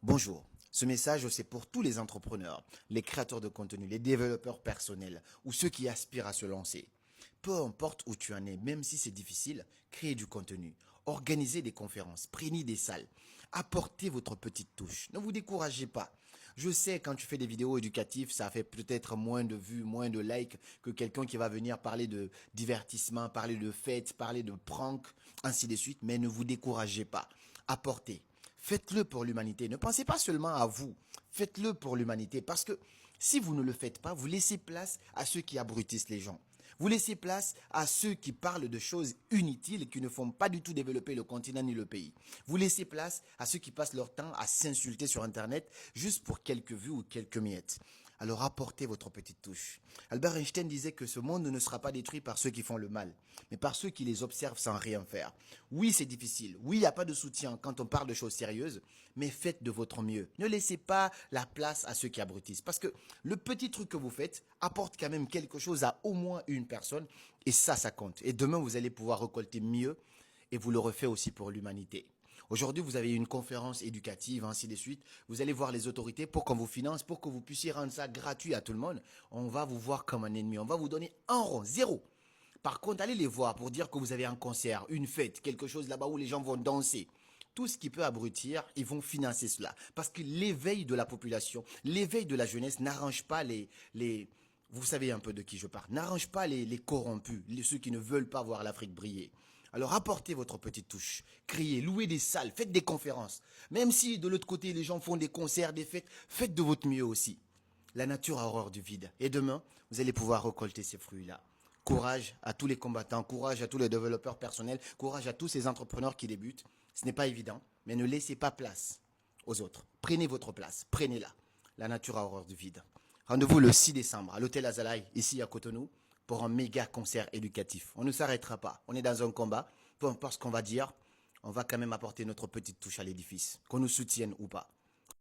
Bonjour, ce message c'est pour tous les entrepreneurs, les créateurs de contenu, les développeurs personnels ou ceux qui aspirent à se lancer. Peu importe où tu en es, même si c'est difficile, créez du contenu, organisez des conférences, prenez des salles, apportez votre petite touche, ne vous découragez pas. Je sais quand tu fais des vidéos éducatives, ça fait peut-être moins de vues, moins de likes que quelqu'un qui va venir parler de divertissement, parler de fêtes, parler de pranks, ainsi de suite, mais ne vous découragez pas. Apportez. Faites-le pour l'humanité. Ne pensez pas seulement à vous. Faites-le pour l'humanité. Parce que si vous ne le faites pas, vous laissez place à ceux qui abrutissent les gens. Vous laissez place à ceux qui parlent de choses inutiles et qui ne font pas du tout développer le continent ni le pays. Vous laissez place à ceux qui passent leur temps à s'insulter sur Internet juste pour quelques vues ou quelques miettes. Alors apportez votre petite touche. Albert Einstein disait que ce monde ne sera pas détruit par ceux qui font le mal, mais par ceux qui les observent sans rien faire. Oui, c'est difficile. Oui, il n'y a pas de soutien quand on parle de choses sérieuses, mais faites de votre mieux. Ne laissez pas la place à ceux qui abrutissent. Parce que le petit truc que vous faites apporte quand même quelque chose à au moins une personne, et ça compte. Et demain, vous allez pouvoir récolter mieux, et vous le refaites aussi pour l'humanité. Aujourd'hui, vous avez une conférence éducative, ainsi de suite. Vous allez voir les autorités pour qu'on vous finance, pour que vous puissiez rendre ça gratuit à tout le monde. On va vous voir comme un ennemi. On va vous donner un rond, zéro. Par contre, allez les voir pour dire que vous avez un concert, une fête, quelque chose là-bas où les gens vont danser. Tout ce qui peut abrutir, ils vont financer cela. Parce que l'éveil de la population, l'éveil de la jeunesse n'arrange pas vous savez un peu de qui je parle, n'arrange pas les corrompus, ceux qui ne veulent pas voir l'Afrique briller. Alors apportez votre petite touche, criez, louez des salles, faites des conférences. Même si de l'autre côté les gens font des concerts, des fêtes, faites de votre mieux aussi. La nature a horreur du vide. Et demain, vous allez pouvoir récolter ces fruits-là. Courage à tous les combattants, courage à tous les développeurs personnels, courage à tous ces entrepreneurs qui débutent. Ce n'est pas évident, mais ne laissez pas place aux autres. Prenez votre place, prenez-la. La nature a horreur du vide. Rendez-vous le 6 décembre à l'hôtel Azalaï, ici à Cotonou, pour un méga concert éducatif. On ne s'arrêtera pas. On est dans un combat. Peu importe ce qu'on va dire, on va quand même apporter notre petite touche à l'édifice, qu'on nous soutienne ou pas.